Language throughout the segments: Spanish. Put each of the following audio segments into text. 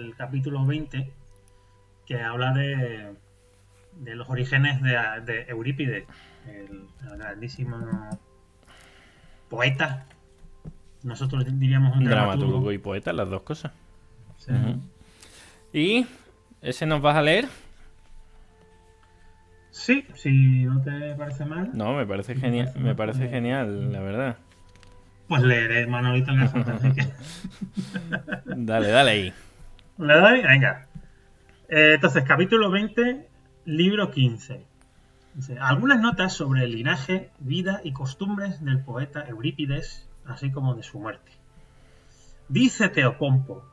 el capítulo 20, que habla de los orígenes de Eurípides, el grandísimo poeta. Nosotros diríamos un Dramaturgo dramaturgo. y poeta, las dos cosas. Sí. ¿Y ese nos vas a leer? Sí, si no te parece mal. No, me parece Si te genial, parece me mal, parece genial, la verdad. pues leeré Manolito en el fantasy. Dale, dale ahí. ¿Le doy? Venga. Entonces, capítulo 20, libro 15. Dice, algunas notas sobre el linaje, vida y costumbres del poeta Eurípides, así como de su muerte. Dice Teopompo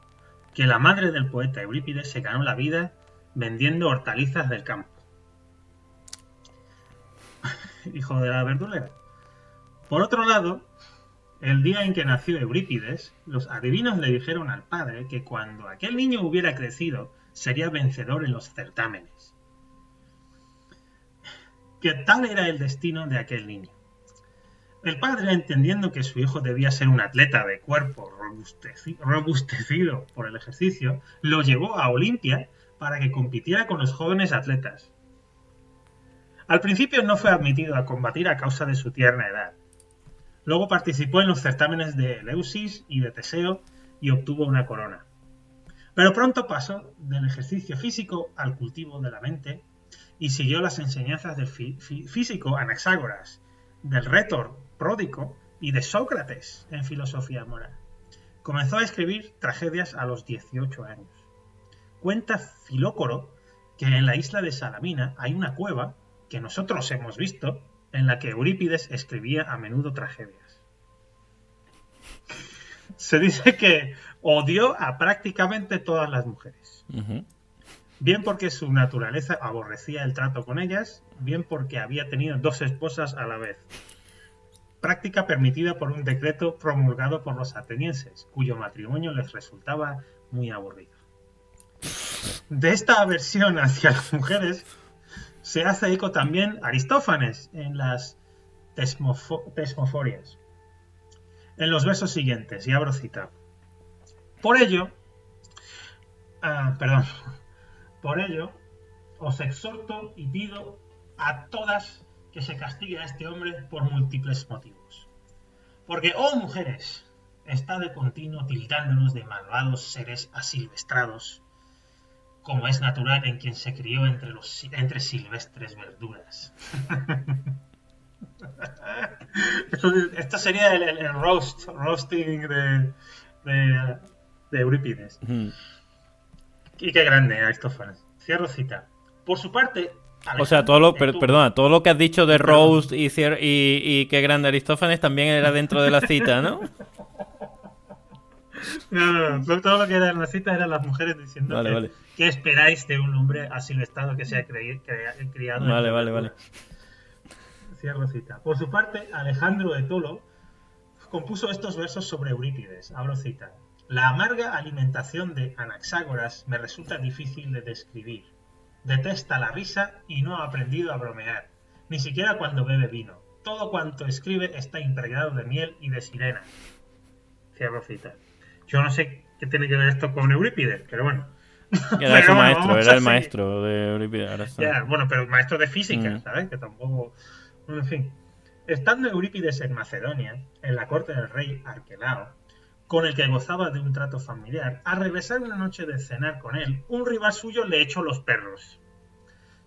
que la madre del poeta Eurípides se ganó la vida vendiendo hortalizas del campo. Hijo de la verdulera. Por otro lado, el día en que nació Eurípides, los adivinos le dijeron al padre que cuando aquel niño hubiera crecido, sería vencedor en los certámenes. Que tal era el destino de aquel niño. El padre, entendiendo que su hijo debía ser un atleta de cuerpo robustecido por el ejercicio, lo llevó a Olimpia para que compitiera con los jóvenes atletas. Al principio no fue admitido a combatir a causa de su tierna edad. Luego participó en los certámenes de Eleusis y de Teseo y obtuvo una corona. Pero pronto pasó del ejercicio físico al cultivo de la mente y siguió las enseñanzas del físico Anaxágoras, del rétor Pródico y de Sócrates en filosofía moral. Comenzó a escribir tragedias a los 18 años. Cuenta Filócoro que en la isla de Salamina hay una cueva que nosotros hemos visto en la que Eurípides escribía a menudo tragedias. Se dice que odió a prácticamente todas las mujeres. Bien porque su naturaleza aborrecía el trato con ellas, bien porque había tenido 2 esposas a la vez. Práctica permitida por un decreto promulgado por los atenienses, cuyo matrimonio les resultaba muy aburrido. De esta aversión hacia las mujeres se hace eco también Aristófanes en las Tesmoforias, en los versos siguientes, y abro cita. Por ello, os exhorto y pido a todas que se castigue a este hombre por múltiples motivos. Porque, oh mujeres, está de continuo tildándonos de malvados seres asilvestrados, como es natural en quien se crió entre silvestres verduras. Esto sería el roasting de Eurípides. Y qué grande, Aristófanes. Cierro cita. Por su parte, o sea, perdona, todo lo que has dicho de Roast y qué grande Aristófanes también era dentro de la cita, ¿no? No, todo lo que era en la cita eran las mujeres diciendo vale. ¿qué esperáis de un hombre asilvestrado que se ha criado en Vale. Cierro cita. Por su parte, Alejandro de Tolo compuso estos versos sobre Eurípides. Abro cita. La amarga alimentación de Anaxágoras me resulta difícil de describir. Detesta la risa y no ha aprendido a bromear, ni siquiera cuando bebe vino. Todo cuanto escribe está impregnado de miel y de sirena. Cierro cita. Yo no sé qué tiene que ver esto con Eurípides, pero bueno. Era su maestro, era el maestro de Eurípides. Ya, bueno, pero maestro de física, ¿sabes? Que tampoco... Bueno, en fin. Estando Eurípides en Macedonia, en la corte del rey Arquelao, con el que gozaba de un trato familiar, al regresar una noche de cenar con él, un rival suyo le echó los perros,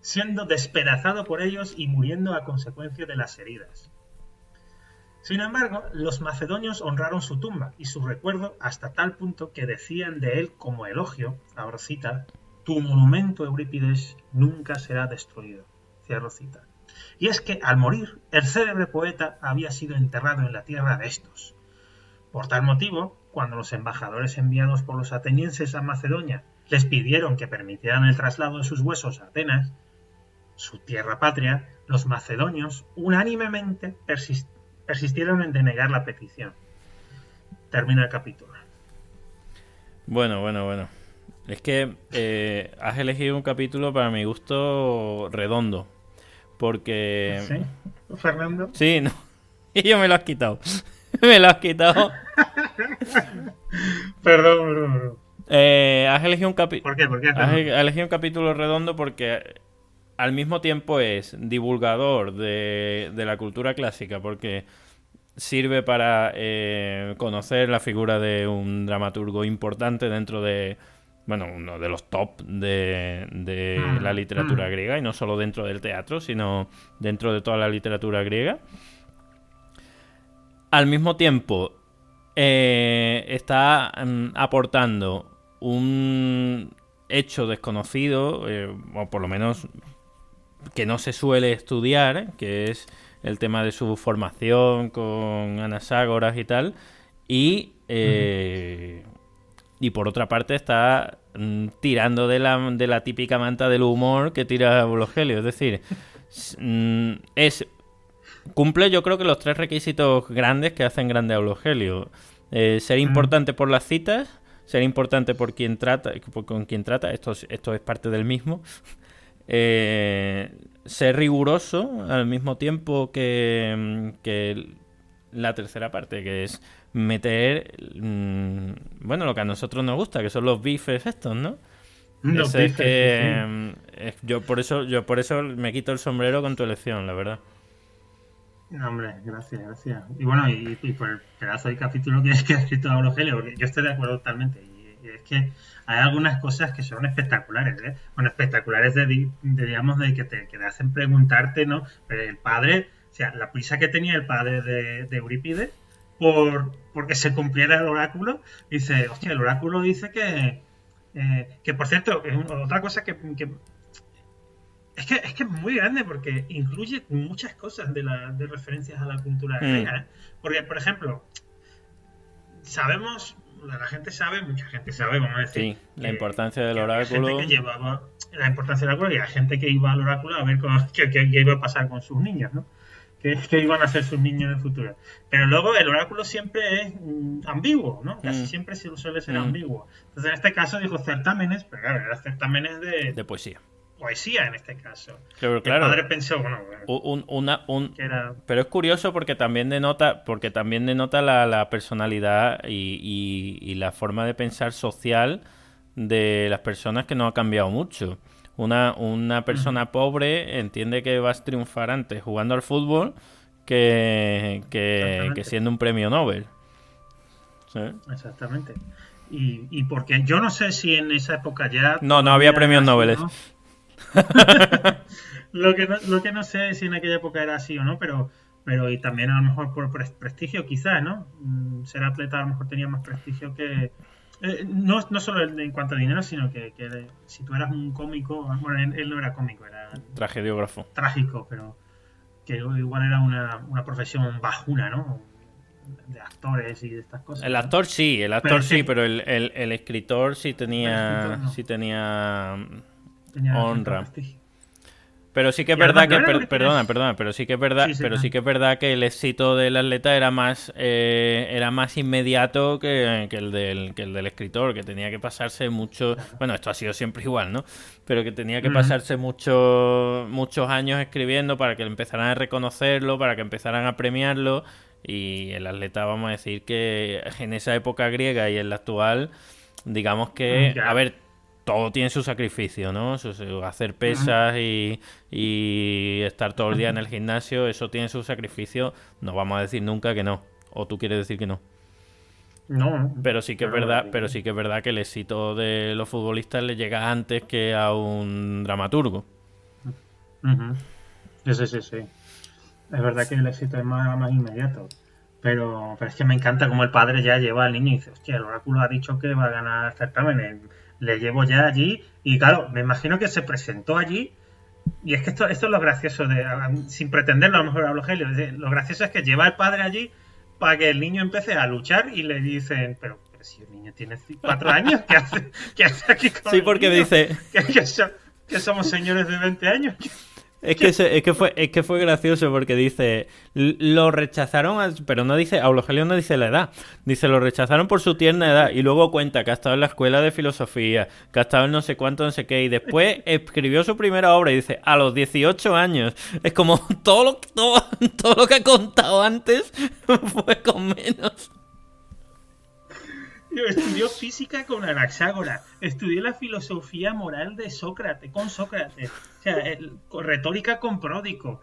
siendo despedazado por ellos y muriendo a consecuencia de las heridas. Sin embargo, los macedonios honraron su tumba y su recuerdo hasta tal punto que decían de él como elogio, abro cita, tu monumento, Eurípides, nunca será destruido, cierro cita. Y es que, al morir, el célebre poeta había sido enterrado en la tierra de estos. Por tal motivo, cuando los embajadores enviados por los atenienses a Macedonia les pidieron que permitieran el traslado de sus huesos a Atenas, su tierra patria, los macedonios unánimemente persistieron en denegar la petición. Termina el capítulo. Bueno. Es que has elegido un capítulo para mi gusto redondo. Porque... ¿Sí? ¿Fernando? Sí, no. Y yo me lo has quitado. Me lo has quitado. Perdón. Has elegido un ¿Por qué? ¿Por qué? has elegido un capítulo redondo porque al mismo tiempo es divulgador de la cultura clásica, porque sirve para conocer la figura de un dramaturgo importante dentro de, bueno, uno de los top de la literatura griega, y no solo dentro del teatro, sino dentro de toda la literatura griega. Al mismo tiempo, está aportando un hecho desconocido, o por lo menos que no se suele estudiar, que es el tema de su formación con Anaxágoras y tal, y por otra parte está tirando de la típica manta del humor que tira Eulogelio, es decir, cumple yo creo que los 3 requisitos grandes que hacen grande a Eulogelio: ser importante por las citas, ser importante por quien trata, con quien trata, esto es parte del mismo. Ser riguroso al mismo tiempo que la tercera parte, que es meter bueno, lo que a nosotros nos gusta, que son los bifes estos, ¿no? Los Ese es bifes, que sí. yo por eso me quito el sombrero con tu elección, la verdad. No, hombre, gracias. Y bueno, y por el pedazo de capítulo que ha escrito Eulogelio, porque yo estoy de acuerdo totalmente. Y es que hay algunas cosas que son espectaculares, ¿eh? Bueno, espectaculares digamos, que te hacen preguntarte, ¿no? El padre, o sea, la prisa que tenía el padre de Eurípides porque se cumpliera el oráculo, dice, hostia, el oráculo dice que por cierto, es otra cosa que es que es muy grande porque incluye muchas cosas de referencias a la cultura griega, ¿eh? Porque, por ejemplo, sabemos, la gente sabe, mucha gente sabe, vamos a decir, Sí, la importancia del que había gente oráculo. que llevaba la importancia del oráculo y había gente que iba al oráculo a ver qué iba a pasar con sus niños, ¿no? Que iban a ser sus niños en el futuro. Pero luego el oráculo siempre es ambiguo, ¿no? Casi siempre suele ser ambiguo. Entonces, en este caso dijo certámenes, pero claro, eran certámenes De poesía. poesía en este caso. Claro, El padre pensó, bueno, que era... pero es curioso porque también denota la personalidad y la forma de pensar social de las personas, que no ha cambiado mucho. Una persona pobre entiende que vas a triunfar antes jugando al fútbol que siendo un premio Nobel. ¿Sí? Exactamente. Y porque yo no sé si en esa época ya... No había premios Nobel. ¿No? lo que no sé es si en aquella época era así o no, pero y también a lo mejor por prestigio quizás, ¿no? Ser atleta a lo mejor tenía más prestigio que... no solo en cuanto a dinero, sino que si tú eras un cómico, bueno, él no era cómico, era tragediógrafo. Trágico, pero que igual era una profesión bajuna, ¿no? De actores y de estas cosas. El actor sí, pero el escritor sí tenía, tenía honra. Pero sí que es verdad que, perdona, pero sí que es verdad, sí que es verdad que el éxito del atleta era más inmediato que el del escritor, que tenía que pasarse mucho, bueno, esto ha sido siempre igual, ¿no? Pero que tenía que pasarse muchos años escribiendo para que empezaran a reconocerlo, para que empezaran a premiarlo, y el atleta, vamos a decir que en esa época griega y en la actual, digamos que, a ver, todo tiene su sacrificio, ¿no? Hacer pesas y estar todo el día en el gimnasio, eso tiene su sacrificio. No vamos a decir nunca que no. ¿O tú quieres decir que no? No. Pero sí que es verdad que el éxito de los futbolistas le llega antes que a un dramaturgo. Sí. Es verdad que el éxito es más inmediato. Pero es que me encanta como el padre ya lleva al niño y dice, hostia, el oráculo ha dicho que va a ganar certámenes. Le llevo ya allí y claro, me imagino que se presentó allí y es que esto es lo gracioso sin pretenderlo a lo mejor a Eulogelio, lo gracioso es que lleva al padre allí para que el niño empiece a luchar y le dicen, pero si el niño tiene 4 años, ¿qué hace aquí con sí, porque niño? Dice que somos señores de 20 años. Es que fue gracioso porque dice, lo rechazaron, pero no dice, Eulogelio no dice la edad, dice, lo rechazaron por su tierna edad, y luego cuenta que ha estado en la escuela de filosofía, que ha estado en no sé cuánto, no sé qué, y después escribió su primera obra y dice, a los 18 años. Es como todo lo que ha contado antes fue con menos. Y tío estudió física con Anaxágoras, estudió la filosofía moral de Sócrates, con Sócrates, o sea, retórica con Pródico,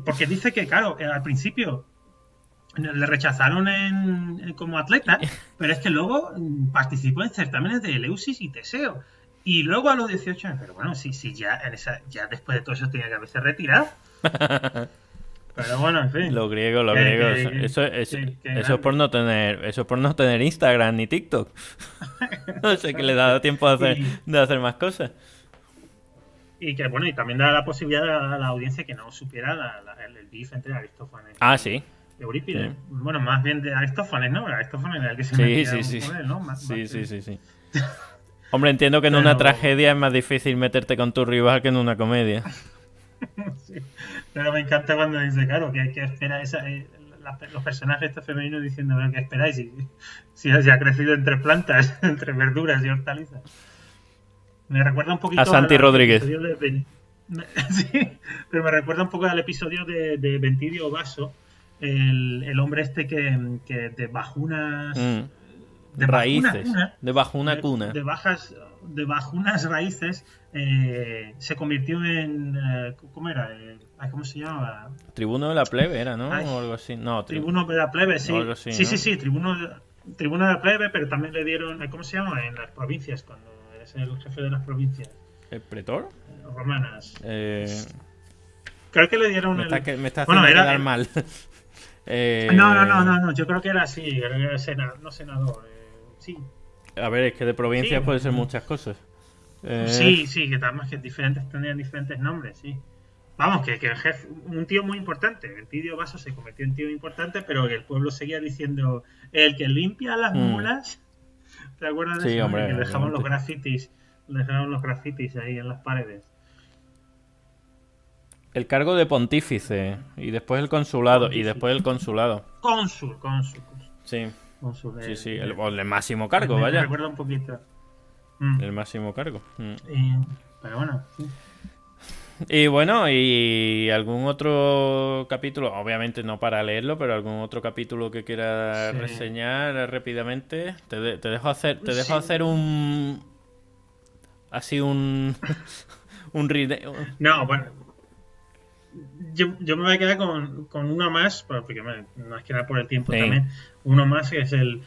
porque dice que, claro, al principio le rechazaron como atleta, pero es que luego participó en certámenes de Eleusis y Teseo. Y luego a los 18 años, pero bueno, sí, ya después de todo eso tenía que haberse retirado. Pero bueno, en fin. Los griegos. Eso es por no tener Instagram ni TikTok. No sé que le da tiempo de hacer más cosas. Y que bueno, y también da la posibilidad a la audiencia que no supiera el beef entre Aristófanes sí. y Eurípides. Sí. Bueno, más bien de Aristófanes, ¿no? Aristófanes era el que se metía con él, ¿no? Sí. Hombre, entiendo que en una tragedia es más difícil meterte con tu rival que en una comedia. Sí. Pero me encanta cuando dice, claro, que espera los personajes estos femeninos diciendo, ¿qué esperáis? Si ha crecido entre plantas, entre verduras y hortalizas. Me recuerda un poquito a Santi Rodríguez. Sí, pero me recuerda un poco al episodio de Ventidio Vaso, el hombre este que debajo unas raíces, debajo una cuna, debajo unas raíces se convirtió en ¿cómo era? ¿Cómo se llamaba? Tribuno de la plebe era, ¿no? O algo así. No, Tribuno de la plebe, sí. Algo así, sí, Tribuno de la plebe, pero también le dieron, ¿cómo se llama? En las provincias, cuando eres el jefe de las provincias. ¿El pretor? Romanas. Creo que le dieron me está haciendo quedar mal. No, yo creo que era así, era senador. Sí. A ver, es que de provincias puede ser muchas cosas. Sí, que además que tenían diferentes nombres, sí. Vamos, que el jefe, un tío muy importante, Ventidio Vaso se convirtió en tío importante, pero el pueblo seguía diciendo, el que limpia las mulas, ¿te acuerdas de eso? Hombre, que dejaban los grafitis ahí en las paredes. El cargo de pontífice, y después el consulado, y después el consulado. Cónsul. Sí. Cónsul, sí, el máximo cargo, vaya. Me recuerda un poquito. El máximo cargo. Pero bueno, sí. Y bueno, y algún otro capítulo, obviamente no para leerlo, pero algún otro capítulo que quieras reseñar rápidamente. Te dejo hacer un... Así un... No, bueno. Yo me voy a quedar con uno más, porque más que nada por el tiempo también. Uno más que es el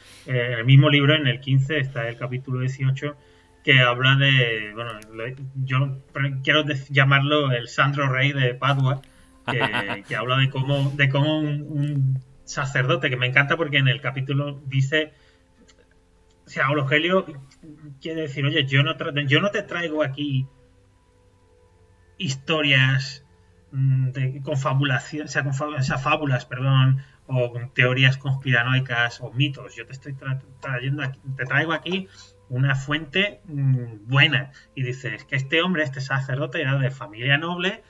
mismo libro, en el 15 está el capítulo 18, que habla de, bueno, yo quiero llamarlo el Sandro Rey de Padua, que habla de cómo un sacerdote, que me encanta porque en el capítulo dice, o sea, Eulogelio quiere decir, oye, yo no te traigo aquí historias de confabulación, fábulas, perdón, o teorías conspiranoicas o mitos. Yo te estoy te traigo aquí una fuente buena. Y dices que este sacerdote era de familia noble,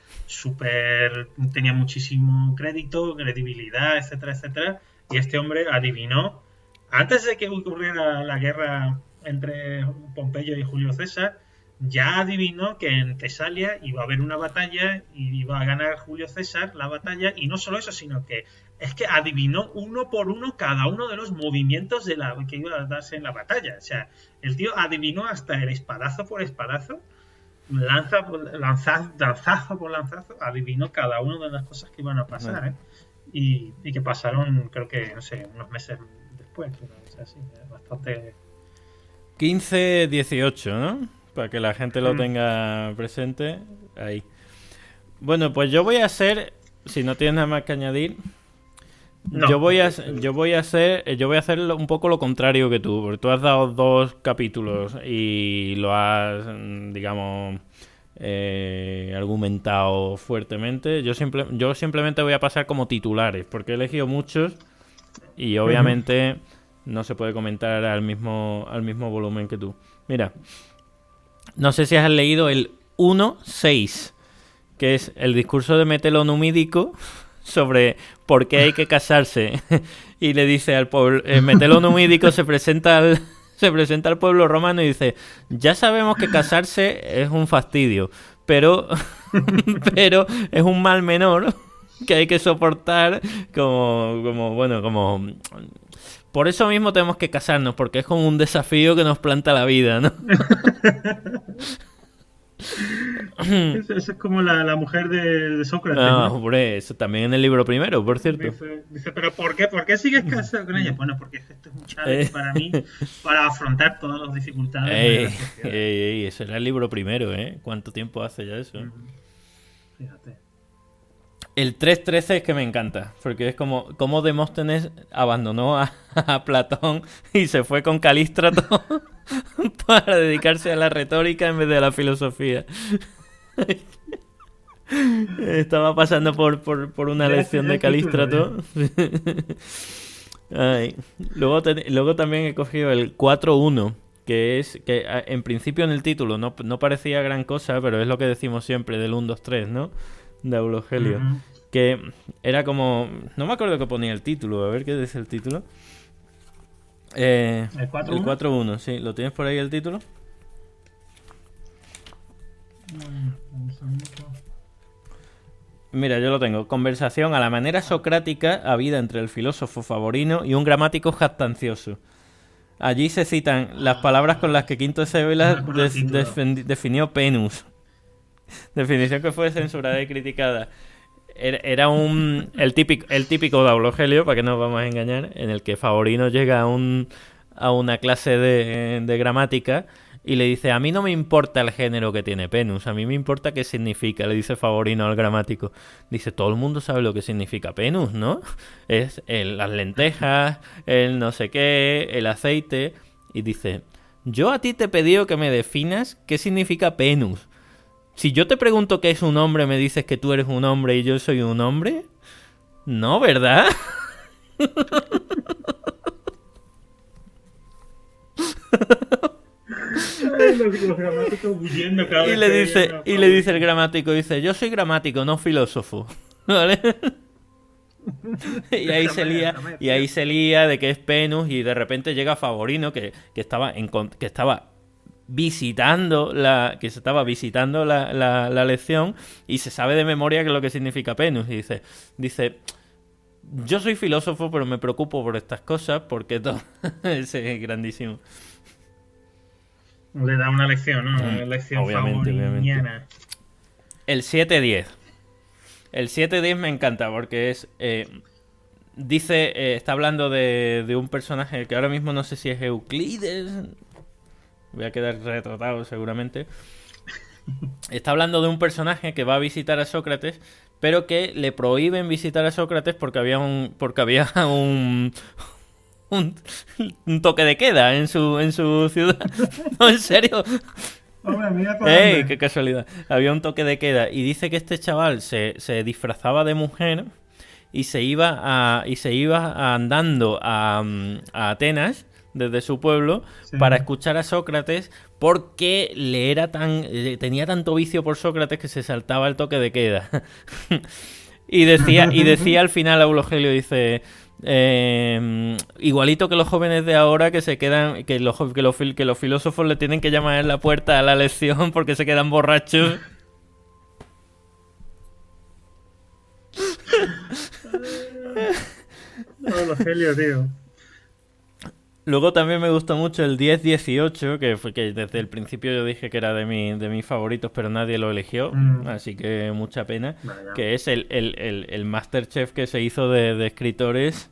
tenía muchísimo crédito, credibilidad, etcétera, etcétera. Y este hombre adivinó, antes de que ocurriera la guerra entre Pompeyo y Julio César, ya adivinó que en Tesalia iba a haber una batalla y iba a ganar Julio César la batalla, y no solo eso, sino que es que adivinó uno por uno cada uno de los movimientos que iba a darse en la batalla. O sea, el tío adivinó hasta el espadazo por espadazo, lanzazo por lanzazo, adivinó cada una de las cosas que iban a pasar, y que pasaron, creo que, no sé, unos meses después, pero es así, bastante... 15-18, ¿no? Para que la gente lo tenga presente ahí. Bueno, pues yo voy a hacer, si no tienes nada más que añadir, no. yo voy a hacer un poco lo contrario que tú, porque tú has dado 2 capítulos y lo has, digamos, argumentado fuertemente. Yo simplemente voy a pasar como titulares, porque he elegido muchos y obviamente no se puede comentar al mismo volumen que tú. Mira. No sé si has leído el 1.6, que es el discurso de Metelo Numídico sobre por qué hay que casarse. Y le dice al pueblo, Metelo Numídico se presenta al pueblo romano y dice, ya sabemos que casarse es un fastidio, pero es un mal menor que hay que soportar como... Por eso mismo tenemos que casarnos, porque es como un desafío que nos planta la vida, ¿no? Esa es como la mujer de Sócrates, Ah, ¿no? hombre, eso también en el libro primero, por cierto. Dice, pero ¿por qué? ¿Por qué sigues casado con ella? Bueno, porque esto es un challenge para mí, para afrontar todas las dificultades de la sociedad. Eso era el libro primero, ¿eh? ¿Cuánto tiempo hace ya eso? Fíjate. El 3.13 es que me encanta, porque es como Demóstenes abandonó a Platón y se fue con Calístrato para dedicarse a la retórica en vez de a la filosofía. Estaba pasando por una lección de Calístrato. Ay. Luego también he cogido el 4.1, que es que en principio en el título no parecía gran cosa, pero es lo que decimos siempre del 1, 2, 3, ¿no? De Aulogelio. Que era como... No me acuerdo qué ponía el título. A ver qué dice el título. ¿El 4.1? El 4.1, sí. ¿Lo tienes por ahí el título? Mira, yo lo tengo. Conversación a la manera socrática habida entre el filósofo Favorino y un gramático jactancioso. Allí se citan las palabras con las que Quinto de Cibeles definió penus. Definición que fue censurada y criticada. Era el típico de Aulogelio, para que no nos vamos a engañar, en el que Favorino llega a una clase de gramática y le dice: a mí no me importa el género que tiene penus, a mí me importa qué significa, le dice Favorino al gramático. Dice: todo el mundo sabe lo que significa penus, ¿no? Es las lentejas, el no sé qué, el aceite. Y dice: yo a ti te he pedido que me definas qué significa penus. Si yo te pregunto qué es un hombre, me dices que tú eres un hombre y yo soy un hombre. No, ¿verdad? Los gramáticos huyendo cada vez y le dice el gramático, dice: yo soy gramático, no filósofo. ¿Vale? Y ahí se lía de que es penus, y de repente llega Favorino que estaba visitando la lección y se sabe de memoria qué es lo que significa penus, y dice: yo soy filósofo, pero me preocupo por estas cosas porque todo ese es grandísimo. Le da una lección, ¿no? Una lección favoriniana. El 7.10. El 7.10 me encanta porque es... está hablando de un personaje que ahora mismo no sé si es Euclides. Voy a quedar retratado seguramente. Está hablando de un personaje que va a visitar a Sócrates, pero que le prohíben visitar a Sócrates porque había un toque de queda en su ciudad. No, en serio. Hombre, mira ¡Ey, qué casualidad! Había un toque de queda y dice que este chaval se disfrazaba de mujer y se iba andando a Atenas desde su pueblo, sí, para escuchar a Sócrates, porque tenía tanto vicio por Sócrates que se saltaba el toque de queda. y decía al final Aulogelio, dice: igualito que los jóvenes de ahora que se quedan, que los filósofos le tienen que llamar en la puerta a la lección porque se quedan borrachos. Aulogelio, tío. Luego también me gustó mucho el 10-18, que desde el principio yo dije que era de mis favoritos, pero nadie lo eligió, así que mucha pena. Vaya. Que es el Masterchef que se hizo de escritores,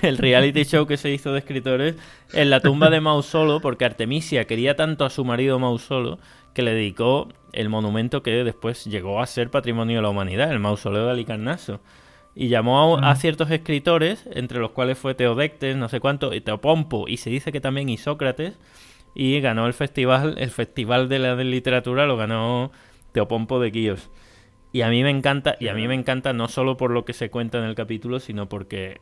el reality show que se hizo de escritores en la tumba de Mausolo, porque Artemisia quería tanto a su marido Mausolo que le dedicó el monumento que después llegó a ser patrimonio de la humanidad, el mausoleo de Halicarnaso. Y llamó a ciertos escritores, entre los cuales fue Teodectes, no sé cuánto, y Teopompo, y se dice que también Isócrates, y ganó el festival de la literatura lo ganó Teopompo de Quíos. Y a mí me encanta no solo por lo que se cuenta en el capítulo, sino porque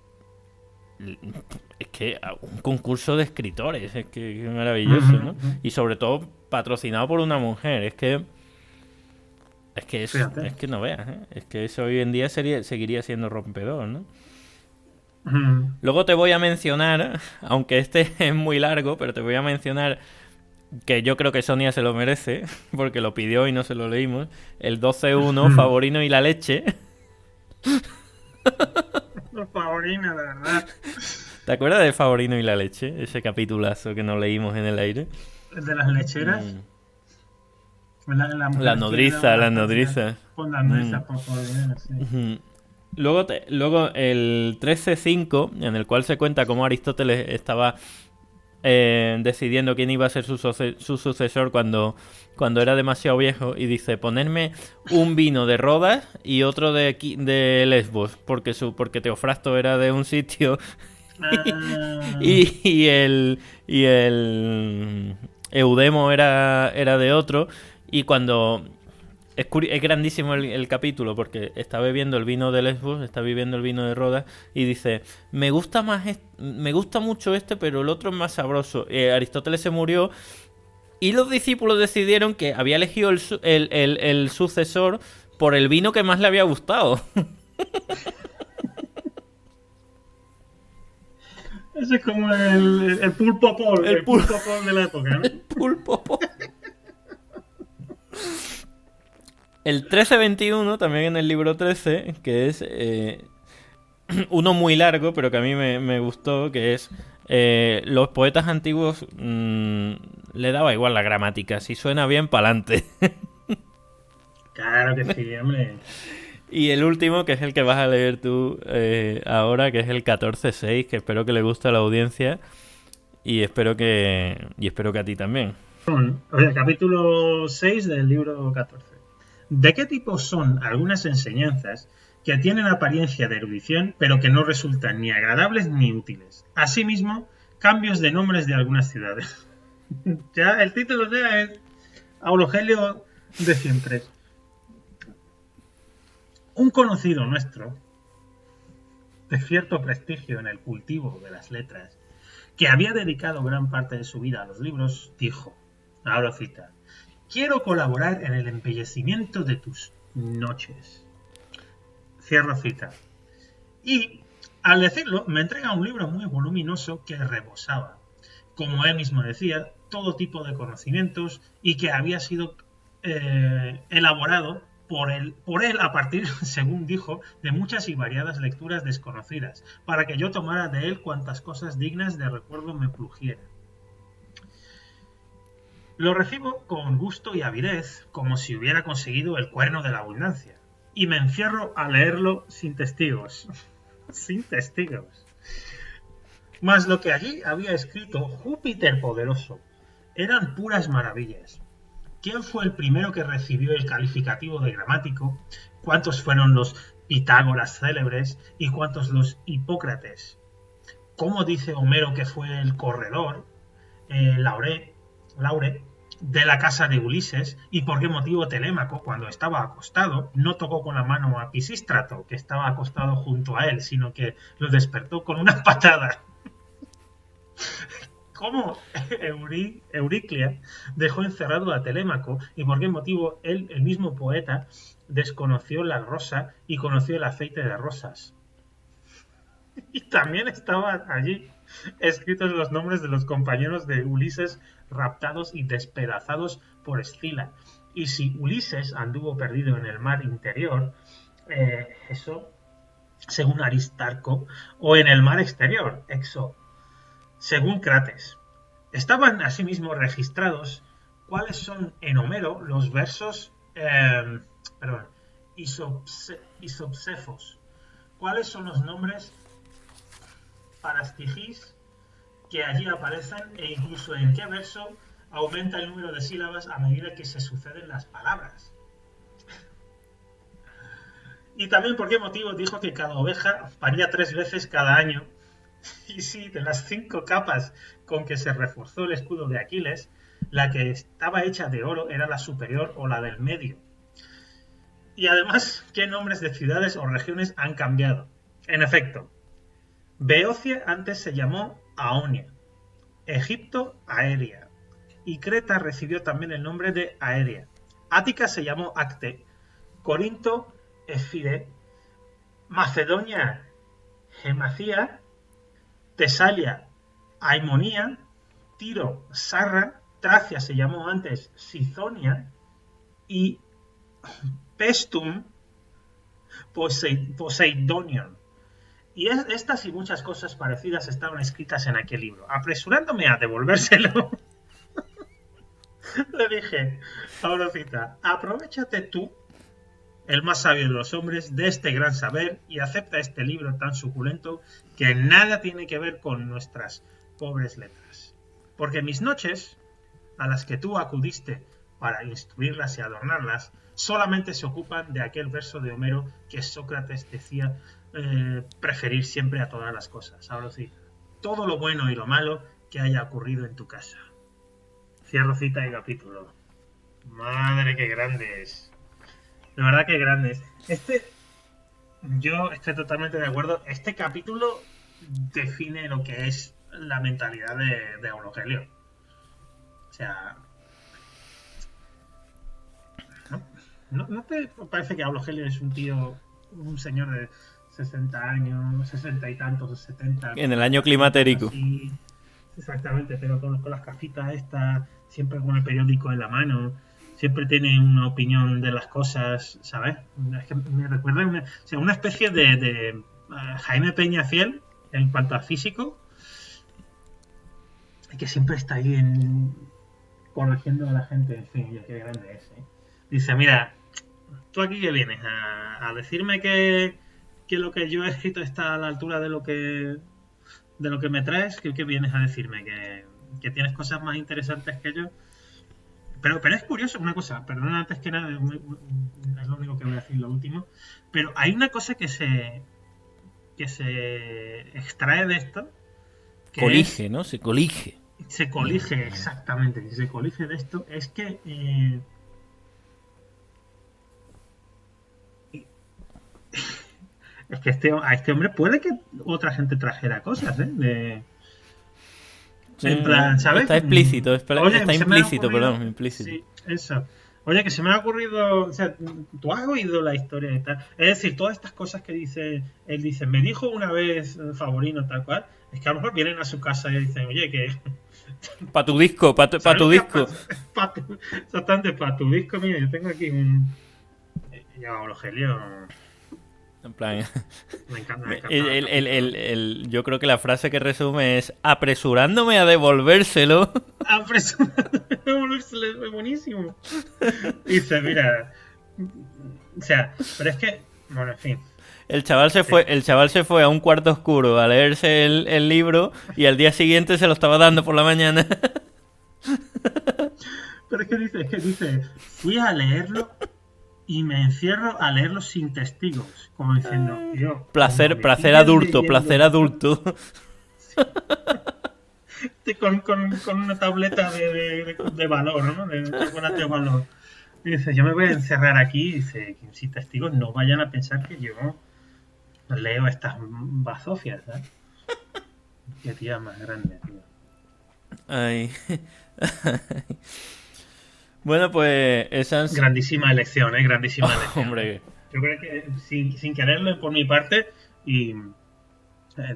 es que un concurso de escritores, es que es maravilloso, ¿no? Y sobre todo patrocinado por una mujer, es que no veas, ¿eh? Es que eso hoy en día seguiría siendo rompedor, ¿no? Luego te voy a mencionar, aunque este es muy largo, pero te voy a mencionar que yo creo que Sonia se lo merece, porque lo pidió y no se lo leímos, el 12.1, Favorino y la leche. Los favorinos, de verdad. ¿Te acuerdas de Favorino y la leche? Ese capitulazo que nos leímos en el aire. El de las lecheras. Mm. La La mujer quiere dar nodriza, una la estancia nodriza. con las Mm. nueces por favor, sí. Ujú. Luego el 13.5, en el cual se cuenta cómo Aristóteles estaba decidiendo quién iba a ser su sucesor cuando era demasiado viejo, y dice, ponerme un vino de Rodas y otro de Lesbos, porque Teofrasto era de un sitio Ah, y el Eudemo era de otro, y cuando... Es grandísimo el capítulo porque está bebiendo el vino de Lesbos, está bebiendo el vino de Rodas y dice, me gusta mucho este, pero el otro es más sabroso. Aristóteles se murió y los discípulos decidieron que había elegido el sucesor por el vino que más le había gustado. ese es como el pulpo Paul, El, el pul pulpo Paul de la época, ¿no? el pulpo. El 1321, también en el libro 13, que es uno muy largo, pero que a mí me gustó, que es los poetas antiguos le daba igual la gramática, si suena bien, pa'lante. Claro que sí, hombre. Y el último, que es el que vas a leer tú ahora, que es el 14.6, que espero que le guste a la audiencia y espero que a ti también. Oye, capítulo 6 del libro 14. ¿De qué tipo son algunas enseñanzas que tienen apariencia de erudición, pero que no resultan ni agradables ni útiles? Asimismo, cambios de nombres de algunas ciudades. Ya el título ya es Aulogelio de siempre. Un conocido nuestro, de cierto prestigio en el cultivo de las letras, que había dedicado gran parte de su vida a los libros, dijo, ahora cita, quiero colaborar en el embellecimiento de tus noches. Cierro cita. Y, al decirlo, me entrega un libro muy voluminoso que rebosaba, como él mismo decía, todo tipo de conocimientos y que había sido elaborado por él a partir, según dijo, de muchas y variadas lecturas desconocidas, para que yo tomara de él cuantas cosas dignas de recuerdo me plugieran. Lo recibo con gusto y avidez, como si hubiera conseguido el cuerno de la abundancia, y me encierro a leerlo sin testigos. Sin testigos. Mas lo que allí había escrito Júpiter poderoso eran puras maravillas. ¿Quién fue el primero que recibió el calificativo de gramático? ¿Cuántos fueron los Pitágoras célebres y cuántos los Hipócrates? ¿Cómo dice Homero que fue el corredor, Laure, de la casa de Ulises? ¿Y por qué motivo Telémaco, cuando estaba acostado, no tocó con la mano a Pisístrato, que estaba acostado junto a él, sino que lo despertó con una patada? ¿Cómo Euriclia dejó encerrado a Telémaco y por qué motivo él, el mismo poeta, desconoció la rosa y conoció el aceite de rosas? Y también estaban allí escritos los nombres de los compañeros de Ulises raptados y despedazados por Escila. Y si Ulises anduvo perdido en el mar interior, eso, según Aristarco, o en el mar exterior, Exo, según Crates. Estaban asimismo registrados cuáles son en Homero los versos isopsefos, cuáles son los nombres parastigis que allí aparecen e incluso en qué verso aumenta el número de sílabas a medida que se suceden las palabras. Y también por qué motivo dijo que cada oveja paría 3 veces cada año. Y sí, de las 5 capas con que se reforzó el escudo de Aquiles, la que estaba hecha de oro era la superior o la del medio. Y además, ¿qué nombres de ciudades o regiones han cambiado? En efecto, Beocia antes se llamó Aonia, Egipto Aeria, y Creta recibió también el nombre de Aeria. Ática se llamó Acte, Corinto Efire, Macedonia Gemacia, Tesalia Aimonía, Tiro Sarra, Tracia se llamó antes Sizonia y Pestum Poseidonion. Y estas y muchas cosas parecidas estaban escritas en aquel libro. Apresurándome a devolvérselo, le dije a Orocita, aprovéchate tú, el más sabio de los hombres, de este gran saber y acepta este libro tan suculento que nada tiene que ver con nuestras pobres letras. Porque mis noches, a las que tú acudiste para instruirlas y adornarlas, solamente se ocupan de aquel verso de Homero que Sócrates decía preferir siempre a todas las cosas. Ahora sí, todo lo bueno y lo malo que haya ocurrido en tu casa. Cierro cita y capítulo. Madre, qué grandes. De verdad que grandes. Yo estoy totalmente de acuerdo. Este capítulo define lo que es la mentalidad de Eulogelio. O sea, ¿no te parece que Eulogelio es un tío, un señor de 60 años, 60 y tantos, 70? En el año climatérico. Así, exactamente, pero con las gafitas estas, siempre con el periódico en la mano, siempre tiene una opinión de las cosas, ¿sabes? Es que me recuerda una especie de Jaime Peñafiel en cuanto a físico, que siempre está ahí corrigiendo a la gente. En fin, ya qué grande es, ¿eh? Dice, mira, ¿tú aquí qué vienes? ¿A decirme que lo que yo he escrito está a la altura de lo que me traes? ¿Qué vienes a decirme? ¿Que tienes cosas más interesantes que yo? Pero es curioso una cosa, perdona, antes que nada, es lo único que voy a decir, lo último, pero hay una cosa que se extrae de esto. Colige, ¿no? Se colige. Se colige, exactamente, se colige de esto, es que es que a este hombre puede que otra gente trajera cosas, ¿eh? En plan, ¿sabes? Está explícito, Oye, está implícito, perdón, implícito. Sí, eso. Oye, que se me ha ocurrido, o sea, tú has oído la historia y tal. Es decir, todas estas cosas que él dice, me dijo una vez Favorino tal cual, es que a lo mejor vienen a su casa y dicen, oye, que... Para tu disco, para tu disco. Exactamente, para tu disco, mira, yo tengo aquí un... Ya, Eulogelio... En plan, me encanta. Yo creo que la frase que resume es apresurándome a devolvérselo. Apresurándome a devolvérselo, es buenísimo. Dice, mira, o sea, pero es que, bueno, en fin. El chaval se fue a un cuarto oscuro a leerse el libro y al día siguiente se lo estaba dando por la mañana. Pero es que dice, fui a leerlo y me encierro a leerlo sin testigos, como diciendo, yo, placer adulto. con una tableta de valor, ¿no? De chocolate de valor. Y dice, yo me voy a encerrar aquí, y dice, sin testigos no vayan a pensar que yo leo estas bazofias, ¿sabes? Qué tía más grande, tío. Ay. Bueno, pues esa es... Grandísima elección, grandísima elección. Hombre. Yo creo que sin quererlo por mi parte, y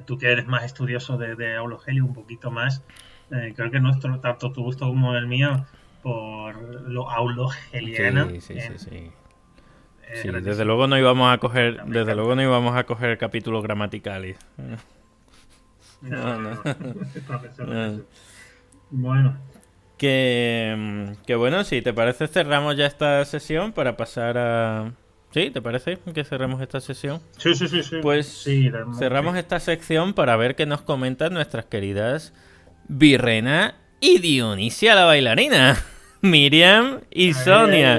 tú que eres más estudioso de Eulogelio, un poquito más, creo que tanto tu gusto como el mío, por lo aulogeliano. Sí. Sí, desde luego no íbamos a coger capítulos gramaticales. No. Bueno. Que bueno, si te parece cerramos ya esta sesión para pasar a... ¿Sí? ¿Te parece que cerremos esta sesión? Sí. Pues sí, cerramos esta sección para ver qué nos comentan nuestras queridas Virrena y Dionisia la bailarina. Miriam y Sonia.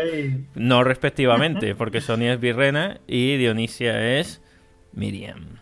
No respectivamente, porque Sonia es Virrena y Dionisia es Miriam.